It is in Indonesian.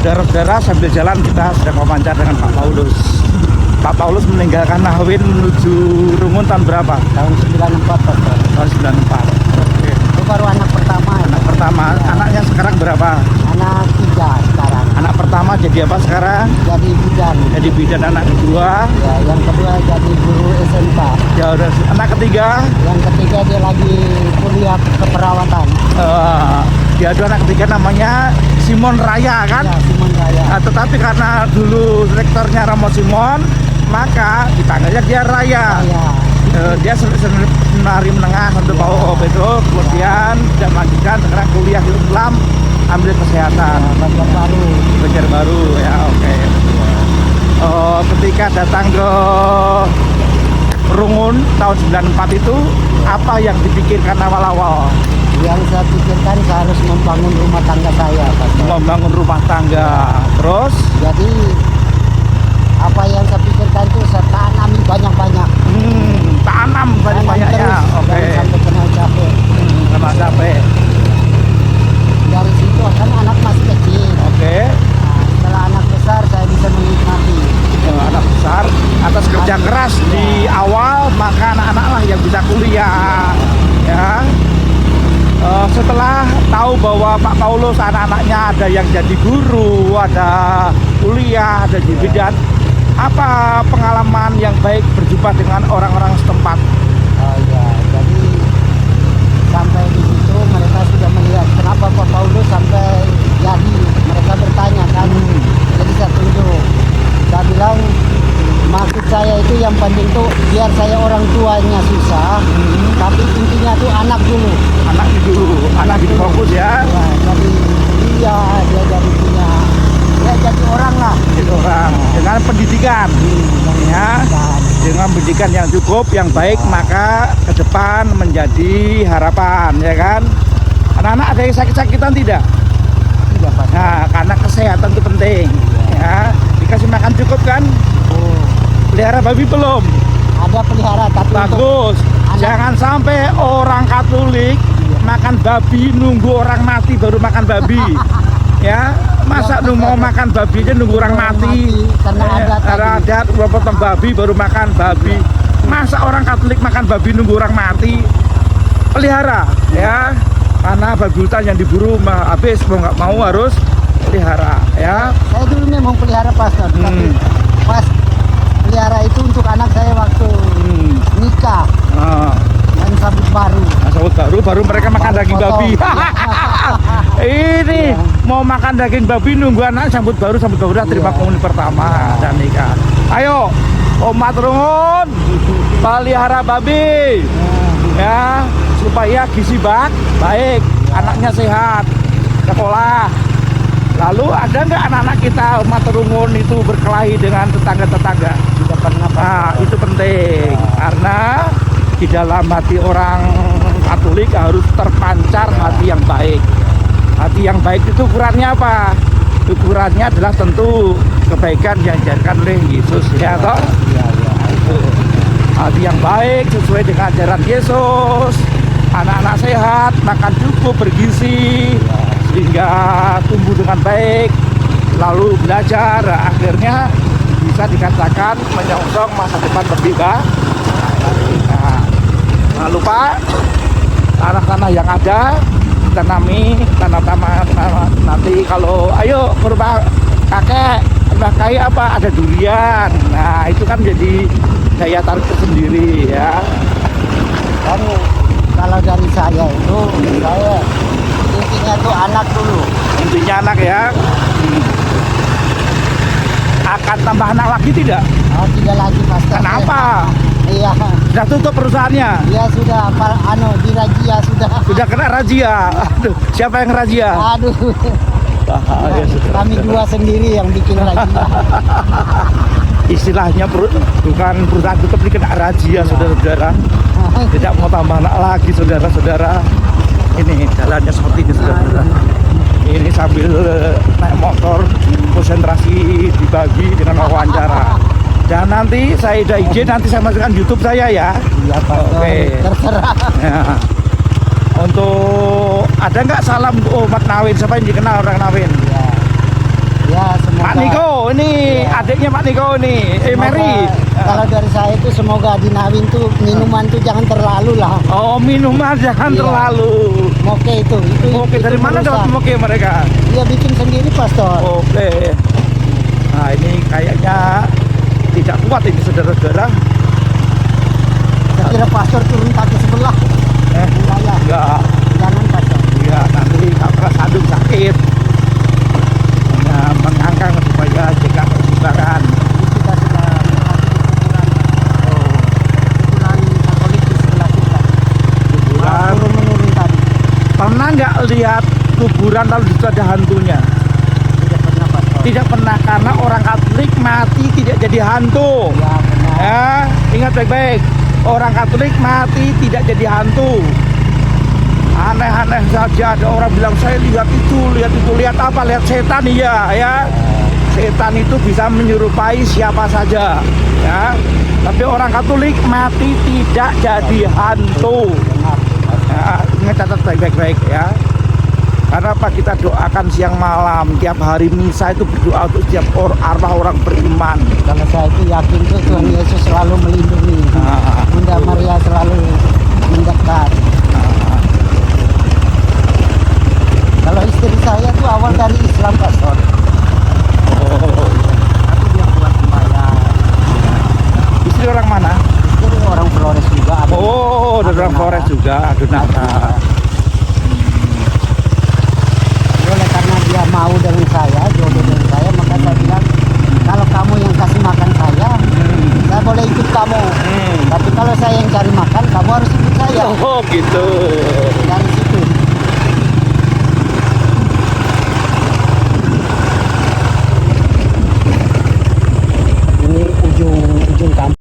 Saudara-saudara, sambil jalan kita sedang wawancara dengan Pak Paulus. Pak Paulus meninggalkan Nawin menuju Rungun tahun berapa? Tahun 94 Pak. Tahun 94. Oke. Itu baru anak pertama. Anak pertama, anaknya sekarang berapa? Anak 3 sekarang. Anak pertama jadi apa sekarang? Jadi bidan. Jadi bidan. Anak kedua? Ya, yang kedua jadi guru SMK. Ya udah. Anak ketiga? Yang ketiga dia lagi kuliah keperawatan. Dia ada anak ketiga namanya Simon Raya kan? Ya, Simon Raya. Nah, tetapi karena dulu rektornya Romo Simon, maka dipanggilnya dia Raya. Ya. Dia senari menengah untuk PAUP itu, kemudian tidak melanjutkan, sekarang kuliah di Islam, ambil kesehatan. Belajar baru ya, oke. Ketika datang ke Rungun tahun 94 itu, apa yang dipikirkan awal-awal? Yang saya pikirkan saya harus membangun rumah tangga saya, Pak. Membangun rumah tangga. Terus? Jadi apa yang saya pikirkan itu saya tanami banyak-banyak. Tanam banyak-banyaknya. Oke. Jangan sampai kena capek. Kena capek. Dari situ kan anak masih kecil. Oke. Nah, setelah anak besar saya bisa menikmati. Anak besar atas kerja keras di awal, maka anak-anak lah yang bisa kuliah. Ya. Setelah tahu bahwa Pak Paulus anak-anaknya ada yang jadi guru, ada kuliah, ada di bidan, apa pengalaman yang baik berjumpa dengan orang-orang setempat? Oh ya, jadi sampai di situ mereka sudah melihat kenapa Pak Paulus sampai jadi. Mereka bertanya kan, jadi saya tunjuk. Saya bilang maksud saya itu yang penting tuh biar saya orang tuanya susah, tapi intinya tuh anak dulu. Anak itu fokus ya. Ya, jadi dia jadi punya, ya jadi orang lah. Jadi orang dengan pendidikan, ya, dengan pendidikan yang cukup, yang baik, maka ke depan menjadi harapan, ya kan? Anak-anak ada yang sakit-sakitan tidak? Tidak, Pak. Nah, karena kesehatan itu penting, ya. Dikasih makan cukup kan? Pelihara babi belum? Ada pelihara tapi Bagus. Jangan sampai orang Katolik makan babi nunggu orang mati baru makan babi. Ya, masa lu mau makan babi aja nunggu orang mati? Karena adat potong babi baru makan babi. Masa orang Katolik makan babi nunggu orang mati? Pelihara, ya. Karena babi hutan yang diburu habis, mau nggak mau harus pelihara, ya. Saya dulu memang pelihara pastor, tapi pas pelihara itu untuk anak saya waktu nikah dan sabut baru. Sabut baru mereka makan daging babi. Ini mau makan daging babi nunggu anak sambut baru dah terima komuni pertama dan nikah. Ayo umat Rungun pelihara babi ya supaya gizi baik, anaknya sehat, sekolah. Lalu ada nggak anak-anak kita umat Rungun itu berkelahi dengan tetangga-tetangga? Tidak pernah. Nah, itu penting karena di dalam hati orang Katolik harus terpancar hati yang baik. Hati yang baik itu ukurannya apa? Ukurannya adalah tentu kebaikan yang diajarkan oleh Yesus, ya toh? Iya. Itu. Hati yang baik sesuai dengan ajaran Yesus. Anak-anak sehat, makan cukup, bergizi, sehingga tumbuh dengan baik, lalu belajar, akhirnya bisa dikatakan menyongsong masa depan lebih baik. Nah, jangan lupa tanah-tanah yang ada tanami, tanah-tanah nanti kalau ayo ke rumah kakek, rumah kayak apa ada durian. Nah itu kan jadi daya tarik tersendiri ya. Dan kalau dari saya itu saya intinya tuh anak dulu. Intinya anak ya. Akan tambah anak lagi tidak? Oh, tidak lagi pastor. Kenapa? Iya. Sudah tutup perusahaannya? Iya sudah, di razia sudah. Sudah kena razia. Aduh, siapa yang razia? Aduh. Bahaya, Kami dua sendiri yang bikin razia. Istilahnya bukan perusahaan tutup, ini kena razia, saudara-saudara. Tidak mau tambah anak lagi, saudara-saudara. Ini jalannya seperti ini, saudara-saudara. Ini sambil naik motor, konsentrasi dibagi dengan wawancara. Dan nanti saya udah izin, nanti saya masukkan YouTube saya ya. Iya Pak. Oke. Terserah. Ya. Untuk ada nggak salam untuk umat Nawin? Siapa yang dikenal orang Nawin? Ya Niko, ini Iya. adiknya Pak Niko nih, Mary. Kalau dari saya itu semoga di Nawin tuh minuman tuh jangan terlalu lah. Oh, minuman jangan Iya. terlalu. Moke itu Oke, itu dari mana dapat merusak. moke mereka? Dia bikin sendiri pastor. Oke. Nah, ini kayaknya tidak kuat ini saudara-saudara. Saya kira pastor turun kaki sebelah. Wilayah. Enggak. Jangan pastor. Ya, nanti kapal sandung sakit. Hanya mengangkang supaya cegah persimpangan. Kita sudah melewati kuburan Katolik di sebelah kita. Kuburan. Turun menurun tadi. Pernah nggak lihat kuburan lalu di situ ada hantunya? Tidak pernah pastor. Tidak pernah, karena orang Katolik mati tidak jadi hantu. Ya benar. Ya, ingat baik-baik. Orang Katolik mati tidak jadi hantu. Aneh-aneh saja ada orang bilang saya lihat itu, lihat apa? Lihat setan, iya ya. Setan itu bisa menyerupai siapa saja, ya. Tapi orang Katolik mati tidak jadi hantu. Benar. Ya, ingat catat baik-baik ya. Karena apa kita doakan siang malam, tiap hari misa itu berdoa untuk setiap arwah orang beriman. Kalau saya itu yakin tuh Tuhan Yesus selalu melindungi. Nah, Bunda Maria selalu mendekat. Kalau istri saya tuh awal dari Islam pastor.